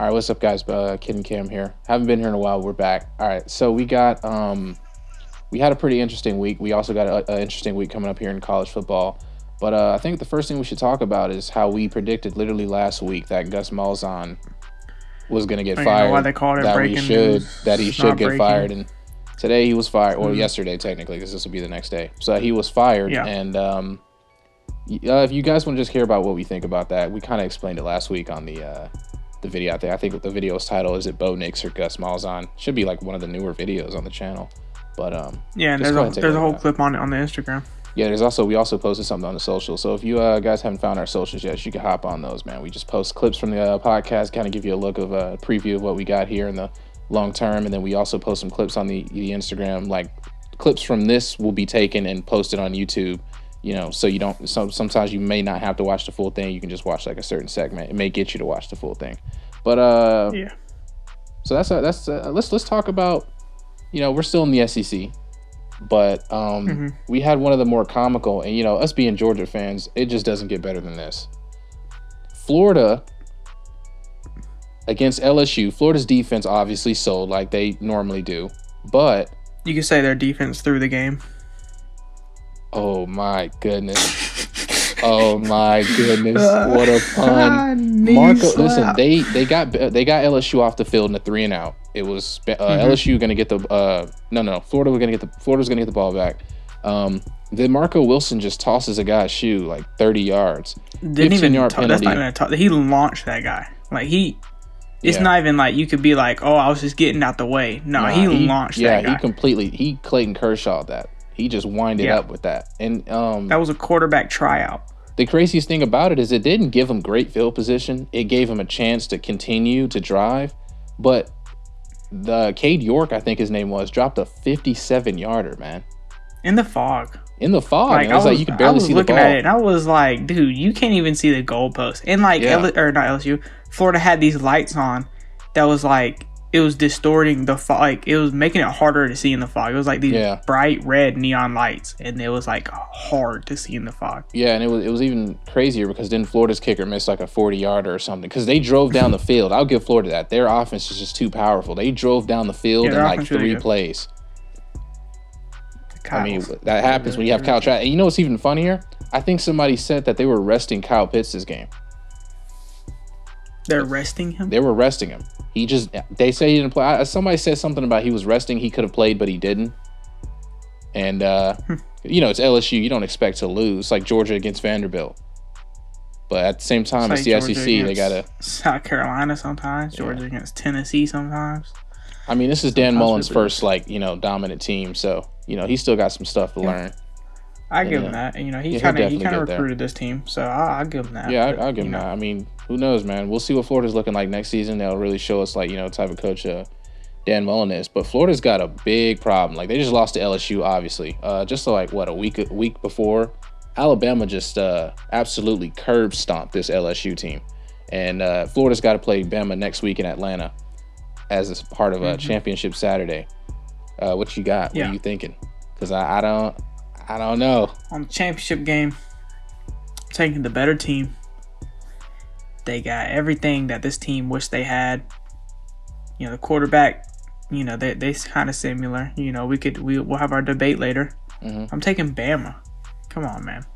All right, what's up, guys? Kid and Kam here. Haven't been here in a while. We're back. All right, so we had a pretty interesting week. We also got an interesting week coming up here in college football. But I think the first thing we should talk about is how we predicted literally last week that Gus Malzahn was going to get fired. Why they called it that he should get fired, and today he was fired. Or yesterday, technically, because this will be the next day. So he was fired, and if you guys want to just hear about what we think about that, we kind of explained it last week on the video out there. I think the video's title is it Bo Nix or Gus Malzahn. Should be like one of the newer videos on the channel. But and there's a whole clip on it on the Instagram. Yeah, we also posted something on the social. So if you guys haven't found our socials yet, you can hop on those, man. We just post clips from the podcast, kind of give you a look of a preview of what we got here in the long term, and then we also post some clips on the Instagram. Like clips from this will be taken and posted on YouTube. You know, so you don't. Sometimes you may not have to watch the full thing. You can just watch like a certain segment. It may get you to watch the full thing. But yeah. So let's talk about. You know, we're still in the SEC. But we had one of the more comical, and, you know, us being Georgia fans, it just doesn't get better than this. Florida against LSU. Florida's defense obviously sold like they normally do. But you could say their defense threw the game. Oh, my goodness. Oh, my goodness. What a pun. Marco, listen, they got LSU off the field in a 3-and-out. It was LSU going to get the Florida's going to get the ball back. Then Marco Wilson just tosses a guy's shoe like 30 yards. Didn't even penalty. That's not even a toss. He launched that guy. Like it's not even like you could be like, oh, I was just getting out the way. No, he launched that guy. He Clayton Kershaw that. He just winded up with that. And that was a quarterback tryout. The craziest thing about it is it didn't give him great field position. It gave him a chance to continue to drive. But the Cade York, I think his name was, dropped a 57-yarder, man. In the fog. Like, I was like, you could barely see the ball. I was looking at it, and I was like, dude, you can't even see the goalpost. And like, not LSU, Florida had these lights on that was like, it was distorting the fog. Like, it was making it harder to see in the fog. It was like these bright red neon lights, and it was like hard to see in the fog. Yeah, and it was even crazier because then Florida's kicker missed like a 40-yarder or something because they drove down the field. I'll give Florida that. Their offense is just too powerful. They drove down the field in like 3 plays. I mean, that happens when you have Kyle Trask. And you know what's even funnier? I think somebody said that they were resting Kyle Pitts this game. They're resting him? They were resting him. They say he didn't play. Somebody said something about he was resting. He could have played, but he didn't. And, you know, it's LSU. You don't expect to lose. Like Georgia against Vanderbilt. But at the same time, it's the SEC. They got to. South Carolina sometimes. Georgia against Tennessee sometimes. I mean, this is Dan Mullen's first, like, you know, dominant team. So, you know, he's still got some stuff to learn. I give him that. And, you know, he kind of recruited this team. So I'll give him that. Yeah, I'll give him that. I mean, who knows, man? We'll see what Florida's looking like next season. They'll really show us, like, you know, the type of coach Dan Mullen is. But Florida's got a big problem. Like, they just lost to LSU, obviously. Just so, like, what, a week before, Alabama just absolutely curb stomped this LSU team. And Florida's got to play Bama next week in Atlanta as a part of a championship Saturday. What you got? What are you thinking? Because I don't know. On the championship game, taking the better team. They got everything that this team wished they had. You know, the quarterback, you know, they kind of similar. You know, we'll have our debate later. I'm taking Bama. Come on, man.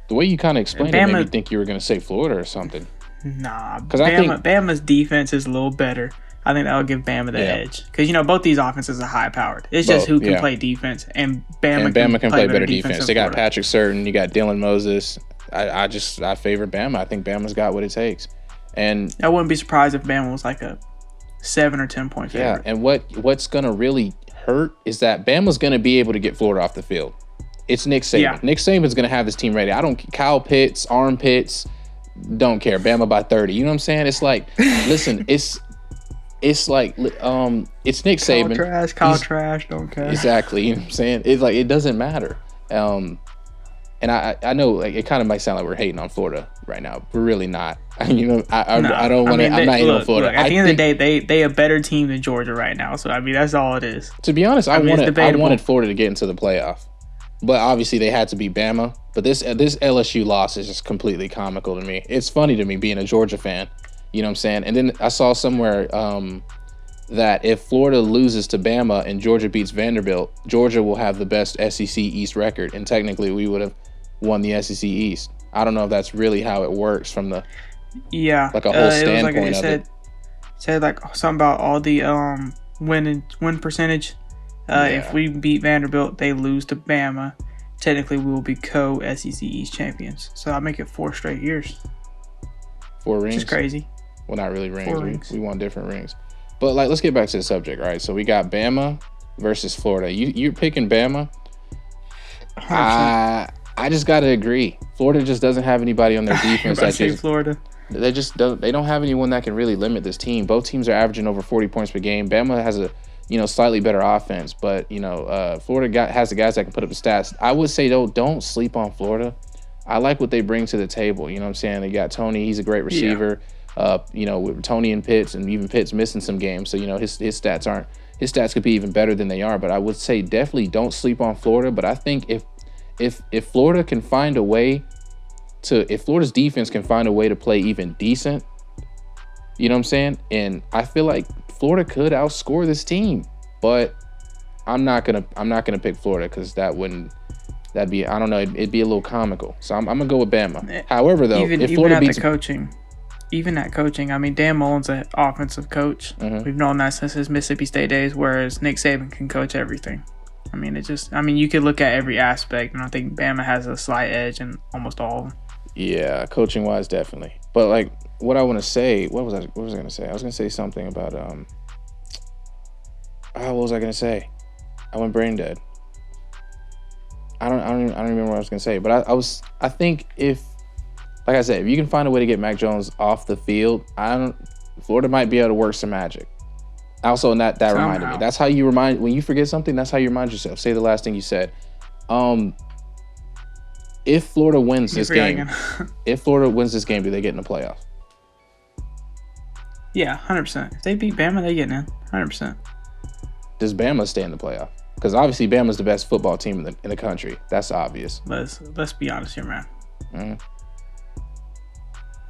The way you kind of explained it made me think you were going to say Florida or something. Nah, because Bama's defense is a little better. I think that'll give Bama the edge. Because, you know, both these offenses are high-powered. It's just who can play defense, and Bama can play better defense. They got Patrick Surtain. You got Dylan Moses. I favor Bama. I think Bama's got what it takes. And I wouldn't be surprised if Bama was like a 7 or 10 point favorite. Yeah, and what's going to really hurt is that Bama's going to be able to get Florida off the field. It's Nick Saban. Yeah. Nick Saban's going to have this team ready. Kyle Pitts, armpits, don't care. Bama by 30. You know what I'm saying? It's like, listen, it's like it's Nick Saban. Kyle trash, don't care. Exactly. You know what I'm saying? It's like it doesn't matter. And I know, like, it kind of might sound like we're hating on Florida right now. We're really not. You know, I don't want to. I'm not hating on Florida. Look, at the end of the day, they a better team than Georgia right now. So I mean, that's all it is. To be honest, I wanted Florida to get into the playoff, but obviously they had to beat Bama. But this LSU loss is just completely comical to me. It's funny to me being a Georgia fan. You know what I'm saying? And then I saw somewhere that if Florida loses to Bama and Georgia beats Vanderbilt, Georgia will have the best SEC East record, and technically we would have won the SEC East. I don't know if that's really how it works from the like a whole standpoint of it. Said like something about all the win percentage. If we beat Vanderbilt, they lose to Bama. Technically, we will be co-SEC East champions. So I'll make it 4 straight years. 4 rings? Which is crazy. Well, not really rings. 4 rings. We won different rings. But like, let's get back to the subject, right? So we got Bama versus Florida. You're picking Bama. 100%. I just gotta agree. Florida just doesn't have anybody on their defense that just Florida. They just don't. They don't have anyone that can really limit this team. Both teams are averaging over 40 points per game. Bama has a slightly better offense, but Florida has the guys that can put up the stats. I would say though, don't sleep on Florida. I like what they bring to the table. You know what I'm saying? They got Tony. He's a great receiver. Yeah. With Tony and Pitts, and even Pitts missing some games, so his stats could be even better than they are. But I would say definitely don't sleep on Florida. But I think if Florida can find a way if Florida's defense can find a way to play even decent, you know what I'm saying? And I feel like Florida could outscore this team, but I'm not gonna pick Florida because that'd be I don't know, it'd be a little comical. So I'm gonna go with Bama. However, though, if Florida beats even at coaching, I mean, Dan Mullen's an offensive coach. Mm-hmm. We've known that since his Mississippi State days, whereas Nick Saban can coach everything. I mean, you could look at every aspect, and I think Bama has a slight edge in almost all of them. Yeah, coaching wise, definitely. But like, what I want to say, what was I going to say? I was going to say something about what was I going to say? I went brain dead. I don't remember what I was going to say. But I think like I said, if you can find a way to get Mac Jones off the field, Florida might be able to work some magic. Also, and that reminded me. That's how you when you forget something, that's how you remind yourself. Say the last thing you said. If Florida wins this game, do they get in the playoff? Yeah, 100%. If they beat Bama, they get in. 100%. Does Bama stay in the playoff? Because obviously Bama's the best football team in the country. That's obvious. Let's be honest here, man. Mm-hmm.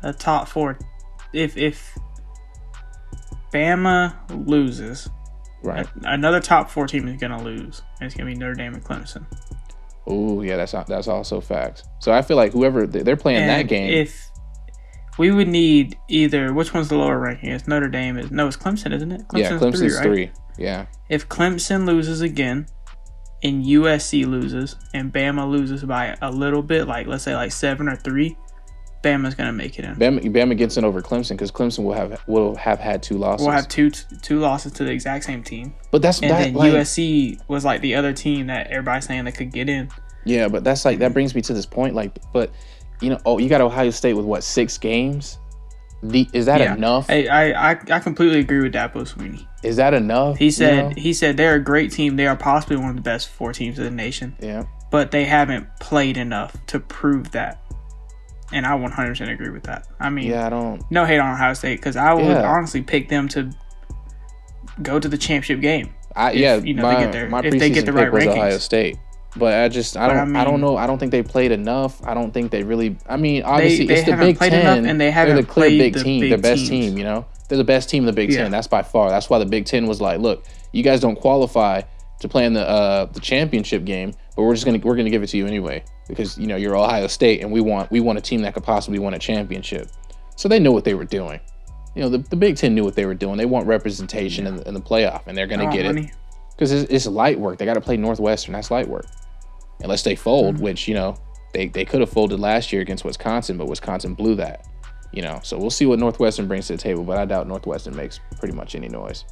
The top 4. If Bama loses, right, another top 4 team is gonna lose, and it's gonna be Notre Dame and Clemson. Oh yeah, that's also facts. So I feel like whoever they're playing that game. If we would need either, which one's the lower ranking? It's Notre Dame. It's Clemson, isn't it? Clemson's 3, right? Yeah. If Clemson loses again, and USC loses, and Bama loses by a little bit, like let's say like 7 or 3, Bama's gonna make it in. Bama gets in over Clemson because Clemson will have had 2 losses. We'll have two losses to the exact same team. But then USC was like the other team that everybody's saying that could get in. Yeah, but that's like that brings me to this point. Like, but you got Ohio State with 6 games? Is that enough? I completely agree with Dabo Swinney. Is that enough? He said they're a great team. They are possibly one of the best 4 teams in the nation. Yeah. But they haven't played enough to prove that. And I 100% agree with that. I mean, no hate on Ohio State because I would honestly pick them to go to the championship game. They get there. My if they get the right rankings. Ohio State, but I don't know. I don't think they played enough. I don't think they really. I mean, obviously it's the Big Ten, and they haven't they're the clear played Big Team, the best team. They're the best team in the Big Ten. That's by far. That's why the Big Ten was like, look, you guys don't qualify to play in the championship game, but we're gonna give it to you anyway because you're Ohio State and we want a team that could possibly win a championship. So they know what they were doing. The Big Ten knew what they were doing. They want representation in the playoff, and they're gonna get it because it's light work. They got to play Northwestern. That's light work, unless they fold, which they could have folded last year against Wisconsin, but Wisconsin blew that. So we'll see what Northwestern brings to the table, but I doubt Northwestern makes pretty much any noise.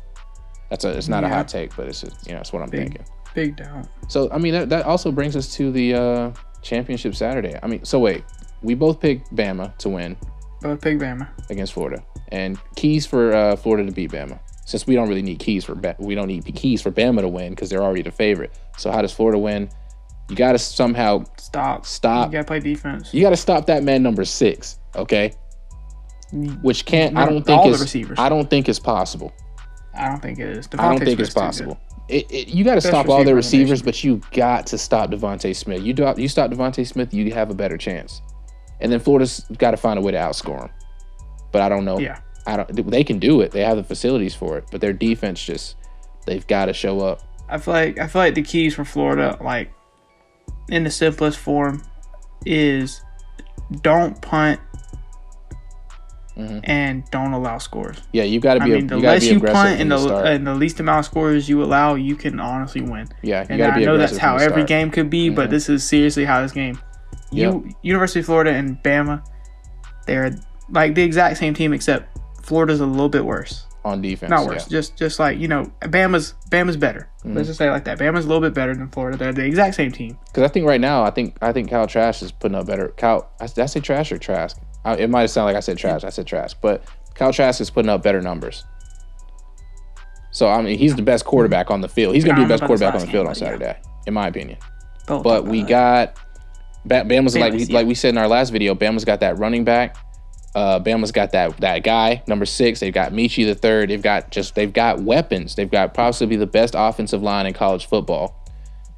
It's not a hot take, but it's it's what I'm thinking. Big doubt. So I mean that also brings us to the championship Saturday. I mean, so wait, we both picked Bama to win. Both picked Bama against Florida, and keys for Florida to beat Bama. Since we don't really need keys for Bama to win because they're already the favorite. So how does Florida win? You got to somehow stop. You got to play defense. You got to stop that man number 6, okay? Which can't. I don't think it's possible. I don't think it is. I don't think it's possible. You got to stop all their receivers, but you got to stop Devontae Smith. You stop Devontae Smith, you have a better chance. And then Florida's got to find a way to outscore him. But I don't know. Yeah. They can do it. They have the facilities for it, but their defense they've got to show up. I feel like the keys for Florida, like in the simplest form, is don't punt and don't allow scores. Yeah, you got to be. The less you punt and the least amount of scores you allow, you can honestly win. Yeah, and I know that's how every game could be, but this is seriously how this game. University of Florida and Bama, they're like the exact same team, except Florida's a little bit worse on defense. Not worse, just like Bama's better. Let's just say it like that. Bama's a little bit better than Florida. They're the exact same team. Because I think right now, I think Cal Trask is putting up better. Did I say Trash or Trask? It might have sounded like I said Trash. I said Trask, but Cal Trask is putting up better numbers. So I mean, he's the best quarterback on the field. He's going to be the best quarterback on the field on Saturday, in my opinion. But we got Bama's like we said in our last video. Bama's got that running back. Bama's got that guy, number 6. They've got Michi the third. They've got weapons. They've got possibly the best offensive line in college football.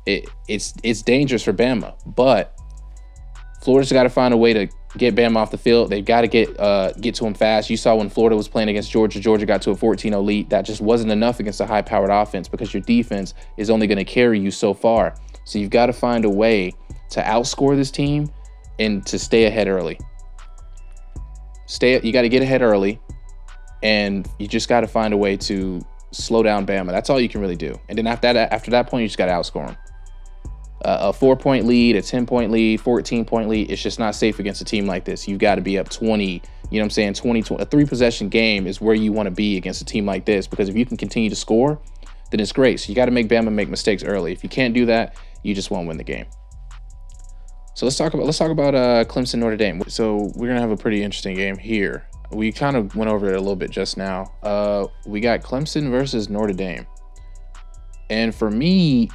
It's dangerous for Bama, but Florida's got to find a way to get Bama off the field. They've got to get to him fast. You saw when Florida was playing against Georgia. Georgia got to a 14-0 lead. That just wasn't enough against a high-powered offense because your defense is only going to carry you so far. So you've got to find a way to outscore this team and to stay ahead early. You got to get ahead early, and you just got to find a way to slow down Bama. That's all you can really do. And then after that point, you just got to outscore them. A 4-point lead, a 10-point lead, 14-point lead, it's just not safe against a team like this. You've got to be up 20, you know what I'm saying, 20, a 3-possession game is where you want to be against a team like this, because if you can continue to score, then it's great. So you got to make Bama make mistakes early. If you can't do that, you just won't win the game. So let's talk about Clemson Notre Dame. So we're gonna have a pretty interesting game here. We kind of went over it a little bit just now. We got Clemson versus Notre Dame, and for me,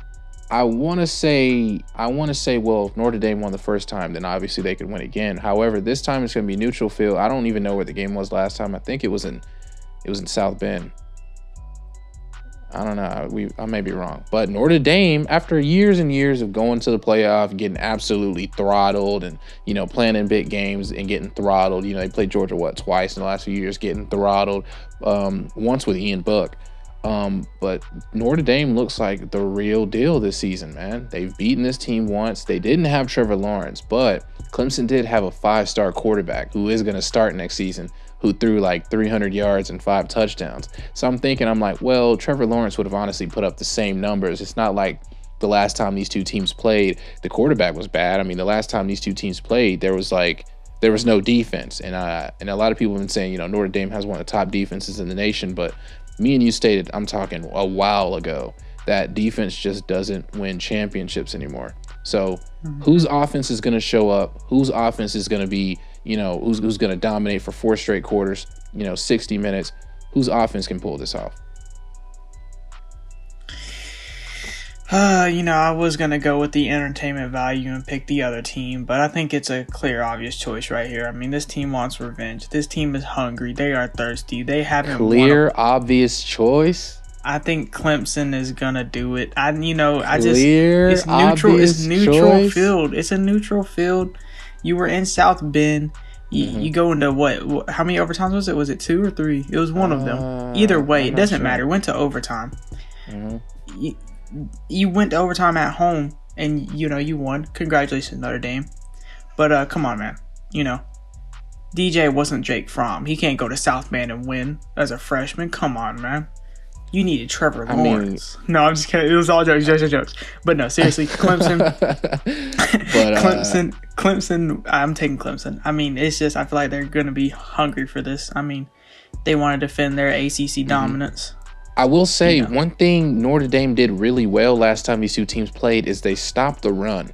I want to say, well, if Notre Dame won the first time, then obviously they could win again. However, this time it's gonna be neutral field. I don't even know where the game was last time. I think it was in South Bend. I don't know. I may be wrong. But Notre Dame, after years and years of going to the playoff, getting absolutely throttled and, playing in big games and getting throttled. They played Georgia, twice in the last few years, getting throttled. Once with Ian Book. But Notre Dame looks like the real deal this season, man. They've beaten this team once. They didn't have Trevor Lawrence, but Clemson did have a 5-star quarterback who is going to start next season, who threw like 300 yards and 5 touchdowns. So I'm like, well, Trevor Lawrence would have honestly put up the same numbers. It's not like the last time these two teams played, the quarterback was bad. I mean, the last time these two teams played, there was no defense. And a lot of people have been saying, Notre Dame has one of the top defenses in the nation. But me and you stated, I'm talking a while ago, that defense just doesn't win championships anymore. So whose offense is going to show up? Whose offense is going to be, who's going to dominate for 4 straight quarters, 60 minutes? Whose offense can pull this off? I was going to go with the entertainment value and pick the other team, but I think it's a clear, obvious choice right here. I mean, this team wants revenge. This team is hungry. They are thirsty. They haven't clear, obvious choice. I think Clemson is gonna do it. It's neutral choice. field. It's a neutral field. You were in South Bend. You go into what? How many overtimes was it? Was it 2 or 3? It was one of them. Either way, it doesn't matter. Went to overtime. You went to overtime at home, and you won. Congratulations, Notre Dame. But come on, man. DJ wasn't Jake Fromm. He can't go to South Bend and win as a freshman. Come on, man. You needed Trevor Lawrence. No, I'm just kidding. It was all jokes. But no, seriously, Clemson. Clemson. I'm taking Clemson. I mean, it's just I feel like they're going to be hungry for this. I mean, they want to defend their ACC dominance. I will say one thing Notre Dame did really well last time these two teams played is they stopped the run.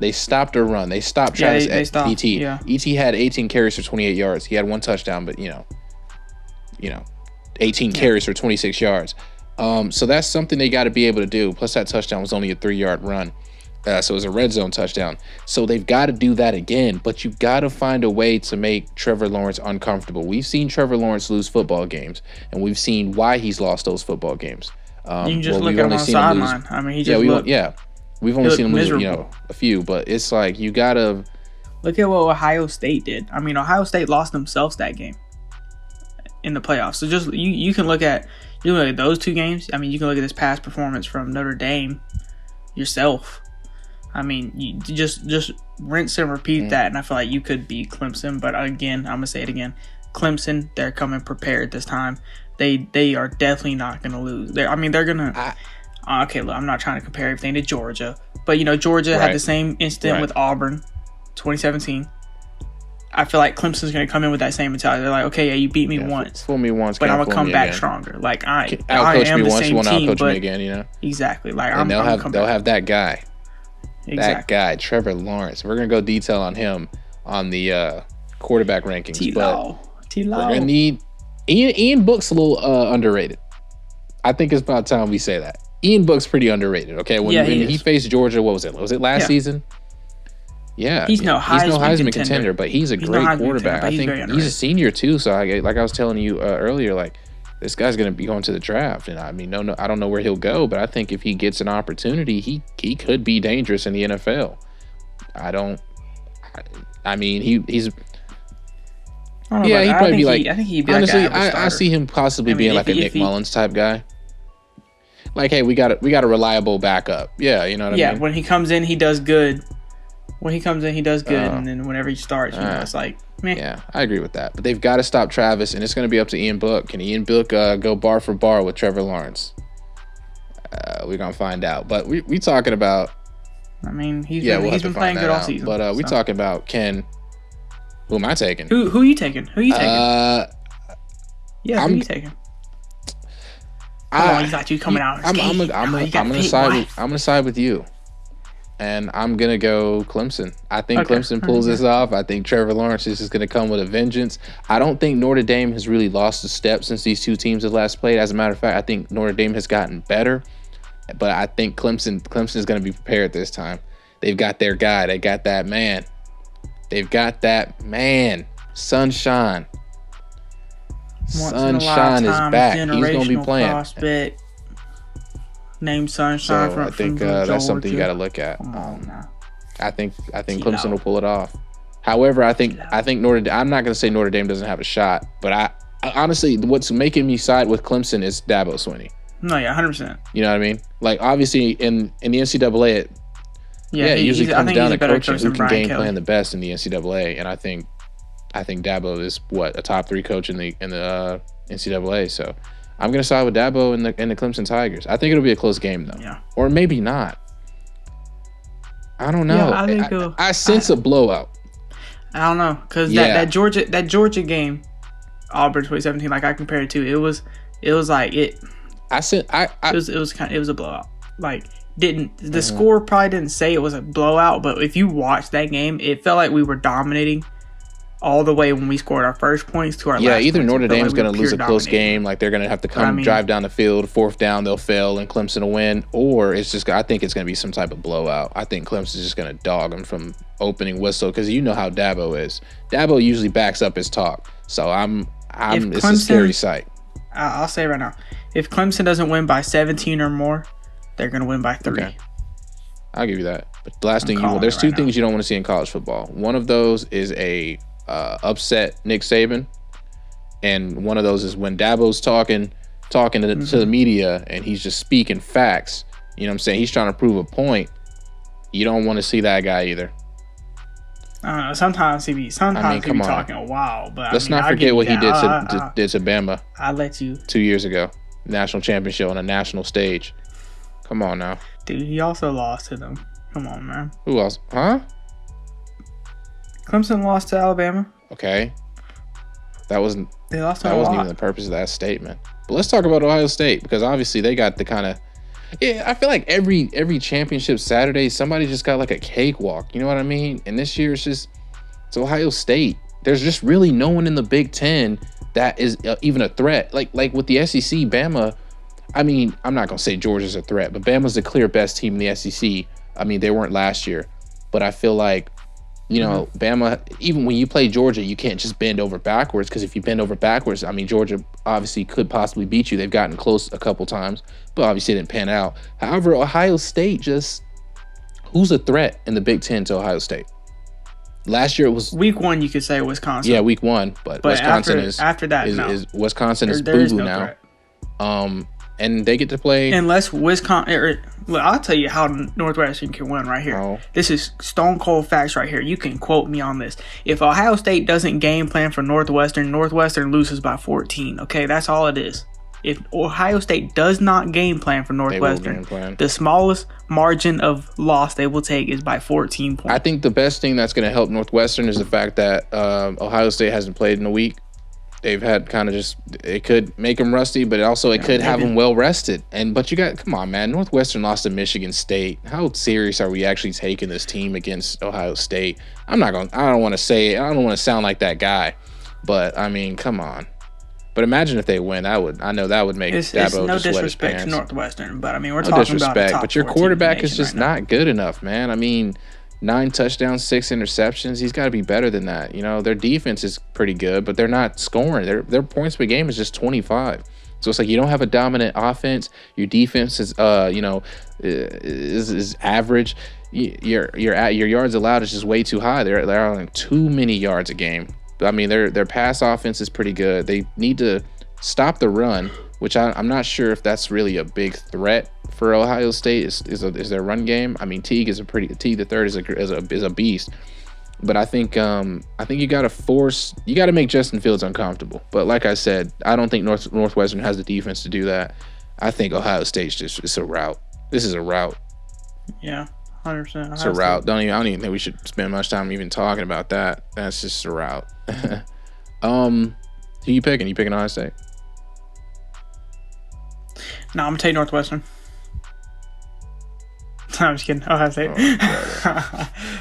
They stopped a run. They stopped Travis ET. Yeah. ET had 18 carries for 28 yards. He had 1 touchdown, but 18 carries for 26 yards. So that's something they got to be able to do. Plus that touchdown was only a 3-yard run. So it was a red zone touchdown. So they've got to do that again, but you got to find a way to make Trevor Lawrence uncomfortable. We've seen Trevor Lawrence lose football games, and we've seen why he's lost those football games. You can just look at him on the sideline. I mean, he just we've only seen him lose, a few, but it's like you got to look at what Ohio State did. I mean, Ohio State lost themselves that game. in the playoffs. So just you can look at those two games. I mean, you can look at this past performance from Notre Dame yourself. I mean, you just rinse and repeat that, and I feel like you could beat Clemson. But again, I'm gonna say it again: Clemson, they're coming prepared this time. They are definitely not gonna lose. They're gonna. Okay, look, I'm not trying to compare everything to Georgia, but Georgia had the same incident with Auburn, 2017. I feel like Clemson's going to come in with that same mentality. They're like, okay, yeah, you beat me once. Fool me once, but I'm going to come back stronger. Like, I am the same team, but me again, Exactly. Like, and they'll have that guy. Exactly. That guy, Trevor Lawrence. We're going to go detail on him on the quarterback rankings. T-Law. We're going to need... Ian Book's a little underrated. I think it's about time we say that. Ian Book's pretty underrated, okay? When he faced Georgia, what was it? Was it last season? Yeah, he's no Heisman contender, but he's a great quarterback. I think he's a senior too. So like I was telling you earlier, like this guy's going to be going to the draft, and I mean, I don't know where he'll go, but I think if he gets an opportunity, he could be dangerous in the NFL. I mean, he's. He'd probably be like. I think he'd be honestly, I see him possibly being like a Nick Mullins type guy. Like, hey, we got a reliable backup. Yeah, you know what I mean. Yeah, when he comes in, he does good. And then whenever he starts, it's like, meh. Yeah, I agree with that. But they've got to stop Travis, and it's going to be up to Ian Book. Can Ian Book go bar for bar with Trevor Lawrence? We're going to find out. But we talking about... I mean, he's been playing good all season. But we talking about who am I taking? Who are you taking? Who are you taking? Who are you taking? You got you coming out. I'm gonna side with you. And I'm going to go Clemson. I think Clemson pulls this off. I think Trevor Lawrence is just going to come with a vengeance. I don't think Notre Dame has really lost a step since these two teams have last played. As a matter of fact, I think Notre Dame has gotten better. But I think Clemson is going to be prepared this time. They've got their guy. They got that man. Sunshine. Sunshine is back. He's going to be playing. Prospect. Named Sunshine I think that's something you got to look at. I think Clemson will pull it off. However, I think Notre Dame. I'm not going to say Notre Dame doesn't have a shot, but I honestly, what's making me side with Clemson is Dabo Swinney. No, yeah, 100%. You know what I mean? Like obviously in the NCAA, it usually comes down to coaching who can game plan the best in the NCAA, and I think Dabo is a top 3 coach in the NCAA. So. I'm going to side with Dabo and the Clemson Tigers. I think it'll be a close game, though. Yeah. Or maybe not. I don't know. Yeah, I sense a blowout. I don't know. Because that Georgia game, Auburn 2017, like I compared it to, it was like it. It was a blowout. Like, the score probably didn't say it was a blowout, but if you watched that game, it felt like we were dominating all the way when we scored our first points to our last either points. Notre Dame's going to lose a close game, like they're going to have to drive down the field, 4th down, they'll fail, and Clemson will win, or it's just, I think it's going to be some type of blowout. I think Clemson's just going to dog them from opening whistle, because you know how Dabo is. Dabo usually backs up his talk, so it's a scary sight. I'll say right now, if Clemson doesn't win by 17 or more, they're going to win by 3. Okay. I'll give you that. But the last thing there's two things you don't want to see in college football. One of those is a upset Nick Saban, and one of those is when Dabo's talking to the media and he's just speaking facts. You know what I'm saying? He's trying to prove a point. You don't want to see that guy either. I don't know. Sometimes he be talking a while, but let's not forget what he did to Bama. I'll let you 2 years ago, national championship on a national stage. Come on now, dude. He also lost to them. Come on, man. Who else? Huh? Clemson lost to Alabama. Okay. That wasn't even the purpose of that statement. But let's talk about Ohio State, because obviously they got the kind of I feel like every championship Saturday somebody just got like a cakewalk. You know what I mean? And this year it's Ohio State. There's just really no one in the Big Ten that is even a threat. Like with the SEC, Bama. I mean, I'm not gonna say Georgia's a threat, but Bama's the clear best team in the SEC. I mean, they weren't last year, but I feel like, Bama, even when you play Georgia, you can't just bend over backwards, because if you bend over backwards, I mean, Georgia obviously could possibly beat you. They've gotten close a couple times, but obviously it didn't pan out. However, Ohio State who's a threat in the Big Ten to Ohio State? Last year it was week 1. You could say Wisconsin. Yeah, week 1, but Wisconsin after that, is Wisconsin is there is boo-boo no now. threat. And they get to play unless Wisconsin. Look, I'll tell you how Northwestern can win right here. Oh. This is stone cold facts right here. You can quote me on this. If Ohio State doesn't game plan for Northwestern loses by 14. Okay, that's all it is. If Ohio State does not game plan for Northwestern, the smallest margin of loss they will take is by 14 points. I think the best thing that's going to help Northwestern is the fact that Ohio State hasn't played in a week. They've had kind of it could make them rusty, but also it could have them well rested. But come on, man. Northwestern lost to Michigan State. How serious are we actually taking this team against Ohio State? I don't want to say it. I don't want to sound like that guy, but I mean, come on. But imagine if they win. I know that would make Dabo just wet his pants. No disrespect to Northwestern, but I mean, we're no talking about a top but your quarterback is just not good enough, man. I mean, 9 touchdowns, 6 interceptions. He's got to be better than that. You know, their defense is pretty good, but they're not scoring. Their points per game is just 25. So it's like you don't have a dominant offense. Your defense is is average. Your yards allowed is just way too high. They're allowing too many yards a game. I mean, their pass offense is pretty good. They need to stop the run, which I'm not sure if that's really a big threat for Ohio State. Is their run game? I mean, Teague the third is a beast, but I think you got to make Justin Fields uncomfortable. But like I said, I don't think Northwestern has the defense to do that. I think Ohio State's it's a route. This is a route. Yeah. 100%. It's a route. I don't even think we should spend much time even talking about that. That's just a route. Who you picking? You picking Ohio State? No, I'm gonna take Northwestern. No, I'm just kidding. Ohio State.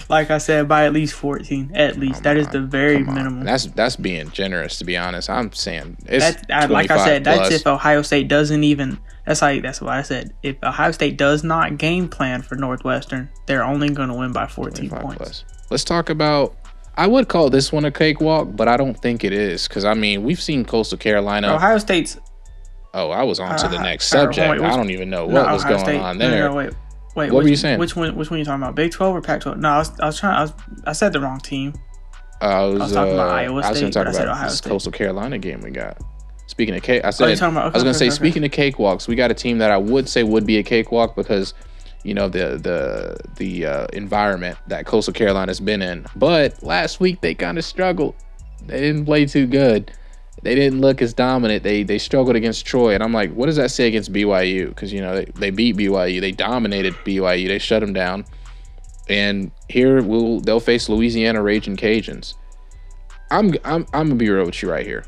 Like I said, by at least 14. At least that is the very minimum. That's being generous, to be honest. I'm saying it's like I said. plus. That's if Ohio State doesn't even. That's what I said. If Ohio State does not game plan for Northwestern, they're only going to win by 14 points. Plus. Let's talk about. I would call this one a cakewalk, but I don't think it is because I mean we've seen Coastal Carolina. Ohio State's. Oh, I was on to the next subject. I don't even know what was going on there. No, wait. What were you saying? Which one are you talking about? Big 12 or Pac 12? No, I said the wrong team. I was talking about Iowa State. I was going to talk about this Coastal Carolina game we got. Speaking of cake, I was going to say speaking of cakewalks, we got a team that I would say would be a cakewalk because, you know, the environment that Coastal Carolina's been in. But last week they kind of struggled. They didn't play too good. They didn't look as dominant. They struggled against Troy, and I'm like, what does that say against BYU? Because you know they beat BYU, they dominated BYU, they shut them down, and here they'll face Louisiana Raging Cajuns. I'm gonna be real with you right here.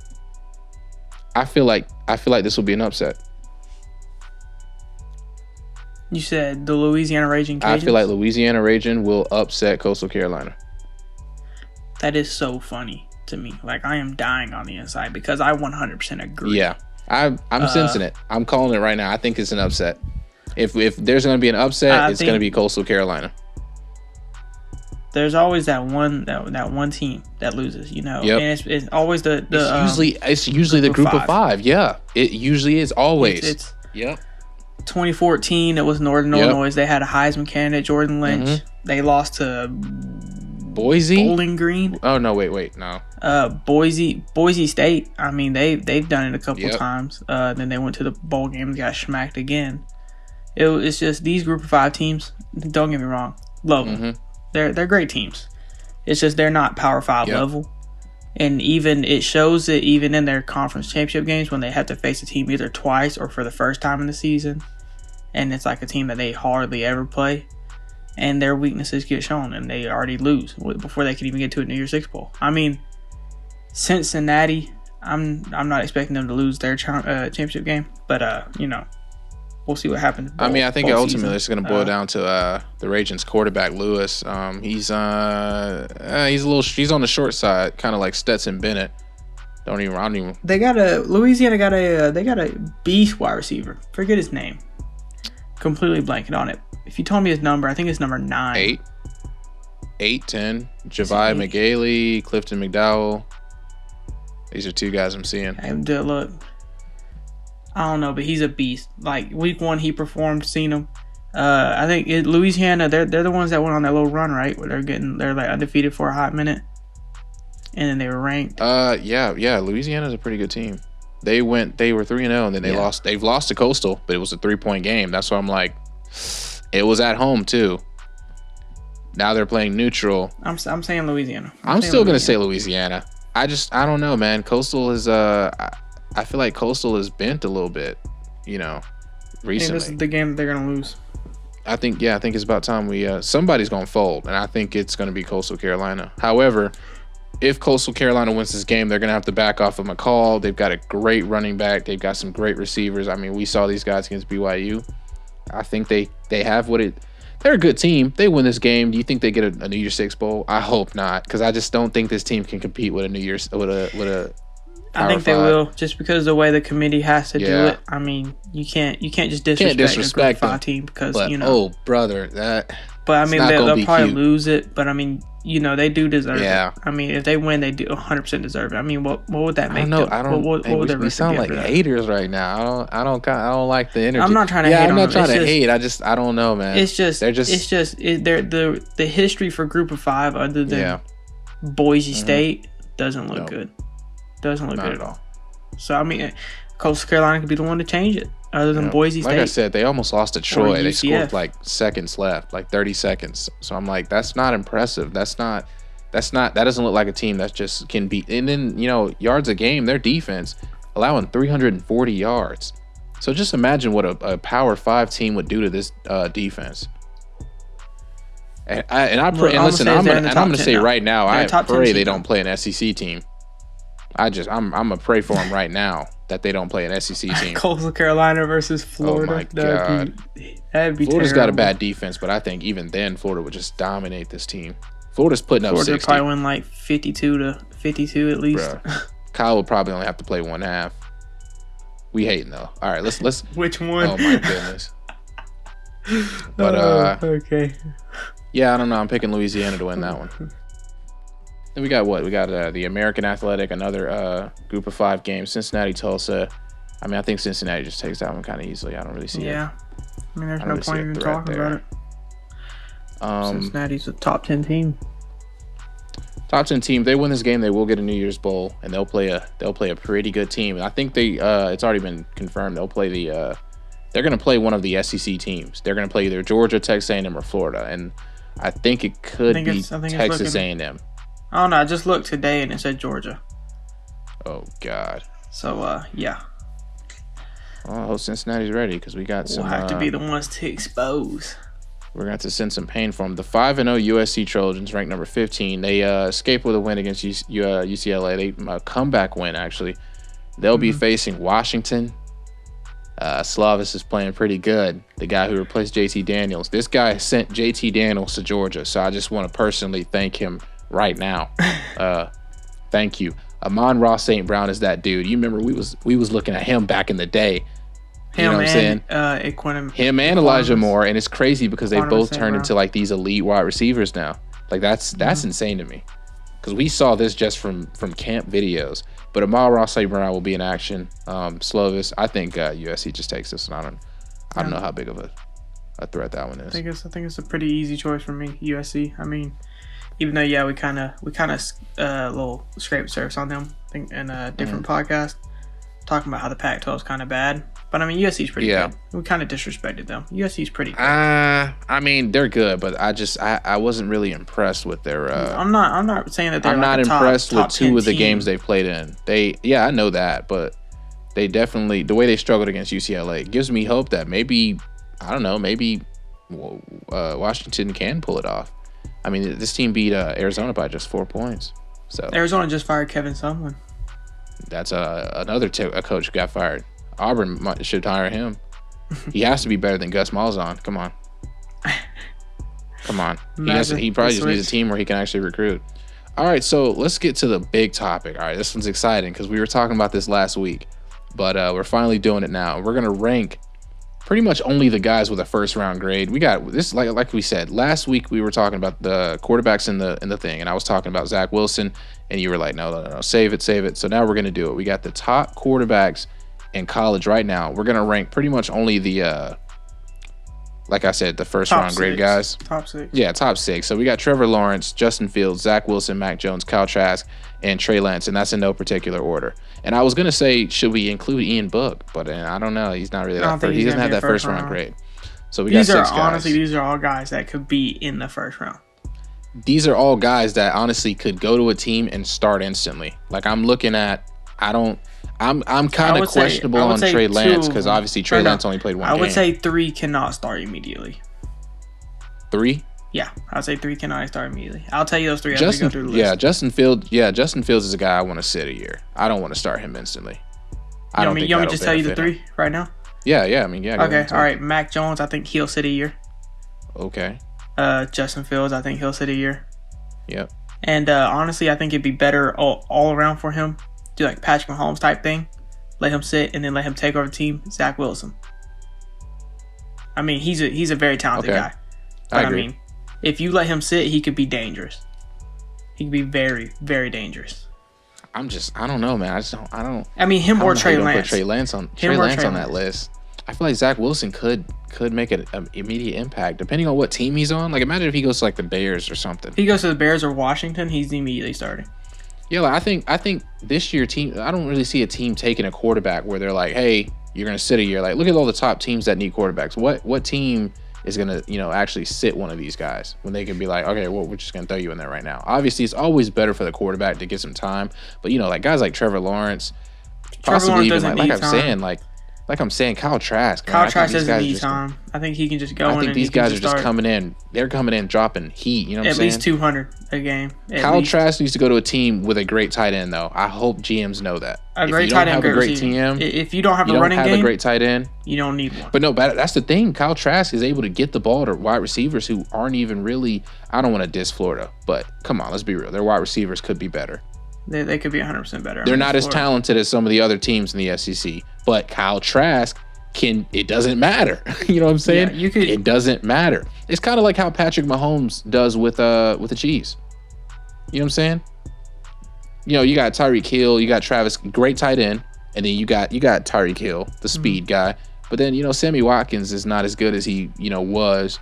I feel like this will be an upset. You said the Louisiana Raging Cajuns? I feel like Louisiana Raging will upset Coastal Carolina. That is so funny to me. Like, I am dying on the inside because I 100% agree. Yeah, I'm sensing it. I'm calling it right now. I think it's an upset. If there's going to be an upset, it's going to be Coastal Carolina. There's always that one team that loses, you know. Yep. And it's always it's usually the group of five. Yeah, it usually is always. It's yep. 2014, it was Northern Illinois. They had a Heisman candidate, Jordan Lynch. Mm-hmm. They lost to Boise, Bowling Green. Oh no, wait, no. Boise State. I mean, they've done it a couple times. Then they went to the bowl game and got smacked again. It's just these group of 5 teams. Don't get me wrong, love them. Mm-hmm. They're great teams. It's just they're not Power 5 level. And even it shows it even in their conference championship games when they have to face a team either twice or for the first time in the season. And it's like a team that they hardly ever play. And their weaknesses get shown and they already lose before they can even get to a New Year's Six Bowl. I mean, Cincinnati, I'm not expecting them to lose their championship game. But, you know, we'll see what happens. I mean, I think ultimately it's going to boil down to the Raging's quarterback, Lewis. He's on the short side, kind of like Stetson Bennett. I don't even. They got a beast wide receiver. Forget his name. Completely blanking on it. If you told me his number, I think it's number 9. 8, 10. Javai McGailey, Clifton McDowell. These are 2 guys I'm seeing. Look. I don't know, but he's a beast. Like, week 1, he performed, seen him. I think Louisiana. They're the ones that went on that little run, right? Where they're like undefeated for a hot minute, and then they were ranked. Yeah. Louisiana's a pretty good team. They were 3-0, and then they lost. They've lost to Coastal, but it was a 3-point game. That's why I'm like, it was at home too. Now they're playing neutral. I'm saying Louisiana. I'm still gonna say Louisiana. I don't know, man. Coastal is I feel like Coastal is bent a little bit, recently. I think this is the game that they're gonna lose. I think it's about time somebody's gonna fold, and I think it's gonna be Coastal Carolina. However, if Coastal Carolina wins this game, they're gonna have to back off of McCall. They've got a great running back. They've got some great receivers. I mean, we saw these guys against BYU. I think they have they're a good team. They win this game. Do you think they get a New Year's Six bowl? I hope not, because I just don't think this team can compete with a I think they will, just because of the way the committee has to do it. I mean, you can't just disrespect a Group 5 team because oh brother, that. But I mean, they'll probably lose it. But I mean, they do deserve it. I mean, if they win, they do 100% deserve it. I mean, what would that make? I don't know. What would we sound like haters right now. I don't like the energy. I'm not trying to hate. I'm not trying to hate. I don't know, man. The history for Group of 5, other than Boise State, doesn't look good. Doesn't look good at all. So I mean, Coastal Carolina could be the one to change it. Other than Boise State, like I said, they almost lost to Troy. They scored like seconds left, like 30 seconds. So I'm like, that's not impressive. That doesn't look like a team that just can beat. And then yards a game, their defense allowing 340 yards. So just imagine what a Power 5 team would do to this defense. I'm going to say right now, I pray they don't play an SEC team. I'm gonna pray for them right now that they don't play an SEC team. Coastal Carolina versus Florida. Oh my God, that'd be Florida's terrible. got a bad defense, but I think even then Florida would just dominate this team. Florida's putting up 60. Probably win like 52-52 at least. Bruh. Kyle will probably only have to play one half. We hating though. All right, let's. Which one? Oh my goodness. But okay. Yeah, I don't know. I'm picking Louisiana to win that one. Then we got what? We got the American Athletic, another Group of 5 game. Cincinnati, Tulsa. I mean, I think Cincinnati just takes that one kind of easily. I don't really see it. Yeah. I mean, there's no point even talking about it. Cincinnati's a top 10 team. Top 10 team. If they win this game, they will get a New Year's Bowl, and they'll play a pretty good team. And I think it's already been confirmed. They'll play they're going to play one of the SEC teams. They're going to play either Georgia, Texas A&M, or Florida. And I think it could be Texas A&M. I don't know. I just looked today and it said Georgia. Oh God. So yeah. Well, I hope Cincinnati's ready because we got some. We'll have to be the ones to expose. We're going to have to send some pain for them. The 5-0 USC Trojans, ranked number 15. They escaped with a win against UCLA. A comeback win actually. They'll be facing Washington. Slavis is playing pretty good. The guy who replaced JT Daniels. This guy sent JT Daniels to Georgia, so I just want to personally thank him right now. Thank you. Amon-Ra St. Brown is that dude. You remember we was looking at him back in the day. You know what I'm saying? Him and Elijah Moore, and it's crazy because they both turned into like these elite wide receivers now. Like that's insane to me. Because we saw this just from camp videos. But Amon-Ra St. Brown will be in action. Slovis, I think USC just takes this, and I don't know how big of a threat that one is. I think it's a pretty easy choice for me, USC. I mean, even though we kind of little scrape surface on them, I think in a different podcast, talking about how the Pac-12 is kind of bad. But I mean, USC's pretty good. We kind of disrespected them. USC's pretty good. I mean, they're good, but I wasn't really impressed with their. I'm not saying that they're. I'm not impressed with two of the games they played in. I know that, but they definitely the way they struggled against UCLA gives me hope that maybe Washington can pull it off. I mean, this team beat Arizona by just 4 points. So Arizona just fired Kevin Sumlin. That's another a coach who got fired. Auburn should hire him. He has to be better than Gus Malzahn. Come on. He probably just needs a team where he can actually recruit. All right, so let's get to the big topic. All right, this one's exciting because we were talking about this last week, but we're finally doing it now. We're gonna rank pretty much only the guys with a first round grade. We got this, like we said last week. We were talking about the quarterbacks in the thing, and I was talking about Zach Wilson, and you were like, no, save it. So now we're gonna do it. We got the top quarterbacks in college right now. We're gonna rank pretty much only the like I said, the first Top round grade 6. guys. Top 6. Yeah, top 6. So we got Trevor Lawrence, Justin Fields, Zach Wilson, Mac Jones, Kyle Trask, and Trey Lance, and that's in no particular order. And I was gonna say, should we include Ian Book? But I don't know. He's not really that. He doesn't have that first round grade. So we got 6 guys. Honestly, these are all guys that could be in the first round. These are all guys that honestly could go to a team and start instantly. Like I'm looking at, I'm kind of questionable on Trey Lance because obviously Trey Lance only played one game. I would say 3 cannot start immediately. 3? Yeah, I'd say 3 cannot start immediately. I'll tell you those 3 as we go through the list. Justin Fields is a guy I want to sit a year. I don't want to start him instantly. You want me to just tell you the 3 right now? Yeah. I mean, yeah. Okay, all right. Mac Jones, I think he'll sit a year. Okay. Justin Fields, I think he'll sit a year. Yep. And honestly, I think it'd be better all around for him. Do like Patrick Mahomes type thing. Let him sit and then let him take over the team. Zach Wilson. I mean, he's a very talented guy. But I mean, if you let him sit, he could be dangerous. He could be very, very dangerous. I don't know, man. I mean, him or Trey Lance. Put Trey Lance on that list. I feel like Zach Wilson could make an immediate impact depending on what team he's on. Like, imagine if he goes to like the Bears or something. If he goes to the Bears or Washington, he's immediately starting. Yeah, like I think this year I don't really see a team taking a quarterback where they're like, hey, you're gonna sit a year. Like, look at all the top teams that need quarterbacks. What team is gonna actually sit one of these guys when they can be like, okay, well, we're just gonna throw you in there right now. Obviously, it's always better for the quarterback to get some time, but like guys like Trevor Lawrence, possibly even like I'm saying, Kyle Trask. Kyle Trask doesn't need time. I think he can just go in. I think these guys are just coming in. They're coming in dropping heat. You know what I'm saying? At least 200 a game. Kyle Trask needs to go to a team with a great tight end, though. I hope GMs know that. A great tight end, great team. If you don't have a running game, a great tight end, you don't need one. But no, that's the thing. Kyle Trask is able to get the ball to wide receivers who aren't even really. I don't want to diss Florida, but come on, let's be real. Their wide receivers could be better. They could be 100% better. They're not as talented as some of the other teams in the SEC, but Kyle Trask. It doesn't matter. You know what I'm saying? Yeah, it doesn't matter. It's kind of like how Patrick Mahomes does with the Chiefs. You know what I'm saying? You got Tyreek Hill, you got Travis, great tight end, and then you got Tyreek Hill, the speed guy. But then Sammy Watkins is not as good as he was.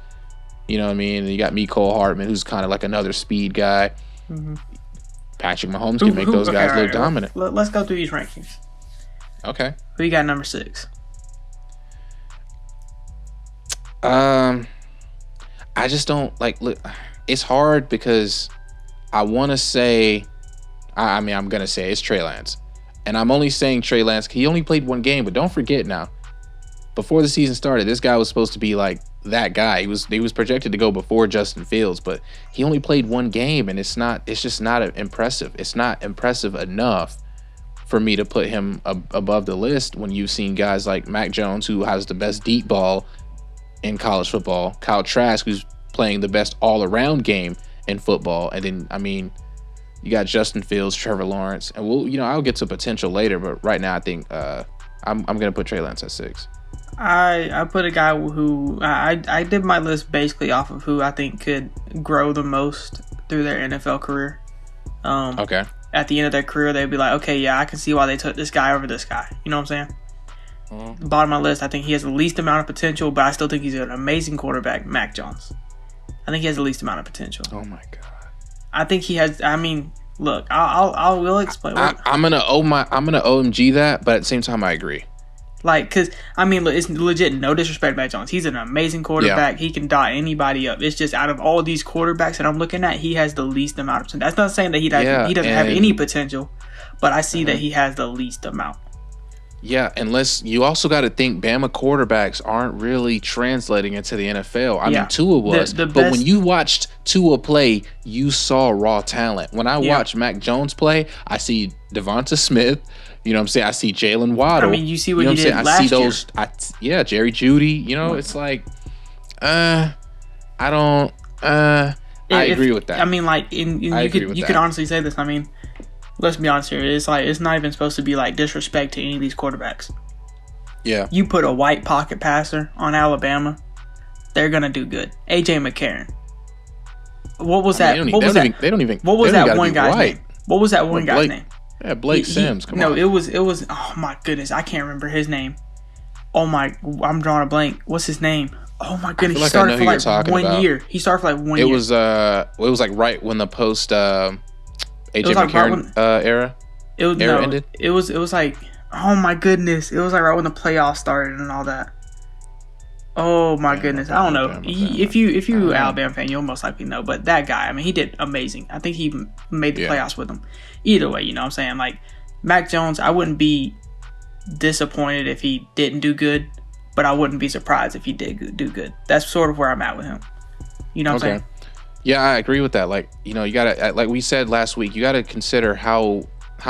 You know what I mean? And you got Mecole Hardman, who's kind of like another speed guy. Mm-hmm. Patrick Mahomes can make those guys look dominant. Let's go through these rankings. Okay. Who you got number 6? I just don't look. It's hard because I want to say, I'm gonna say it's Trey Lance, and I'm only saying Trey Lance. He only played one game, but don't forget now. Before the season started, this guy was supposed to be like that guy. He was projected to go before Justin Fields, but he only played one game, and it's just not impressive. It's not impressive enough for me to put him above the list when you've seen guys like Mac Jones, who has the best deep ball in college football, Kyle Trask, who's playing the best all-around game in football, and then you got Justin Fields, Trevor Lawrence, and I'll get to potential later, but right now I think I'm gonna put Trey Lance at 6. I put a guy who I did my list basically off of who I think could grow the most through their NFL career. Okay. At the end of their career, they'd be like, okay, yeah, I can see why they took this guy over this guy. You know what I'm saying? The bottom of my list, I think he has the least amount of potential, but I still think he's an amazing quarterback, Mac Jones. I think he has the least amount of potential. Oh my god! I think he has. I mean, look, I will explain. I'm gonna OMG that, but at the same time, I agree. Cause I mean, it's legit. No disrespect to Mac Jones. He's an amazing quarterback. Yeah. He can dot anybody up. It's just out of all these quarterbacks that I'm looking at, he has the least amount of potential. That's not saying that he doesn't have any potential, but I see that he has the least amount. Yeah, unless you also got to think Bama quarterbacks aren't really translating into the NFL. I mean, Tua was, but when you watched Tua play, you saw raw talent. When I watch Mac Jones play, I see Devonta Smith. You know what I'm saying? I see Jalen Waddle. I mean, you see what he did last year. Jerry Jeudy. It's like, I don't. I agree with that. I mean, you could honestly say this. I mean, let's be honest here. It's not even supposed to be like disrespect to any of these quarterbacks. Yeah. You put a white pocket passer on Alabama, they're gonna do good. AJ McCarron. What was that? What was that one guy's name? What was that one guy's name? Yeah, Blake Sims. Come on. No, it was. Oh my goodness, I can't remember his name. Oh my, I'm drawing a blank. What's his name? Oh my I goodness, feel he like I started know for who you're like talking 1 about. year. He started for like 1 It year. was like right when the post AJ like right McCarron when era ended. It was like, oh my goodness, it was like right when the playoffs started and all that. Oh my goodness, I don't know. If you Alabama fan, you'll most likely know. But that guy, I mean, he did amazing. I think he made the playoffs with them. Either way, you know what I'm saying? Like Mac Jones, I wouldn't be disappointed if he didn't do good, but I wouldn't be surprised if he did do good. That's sort of where I'm at with him. You know what I'm saying? Yeah, I agree with that. Like, you gotta, like we said last week, you gotta consider how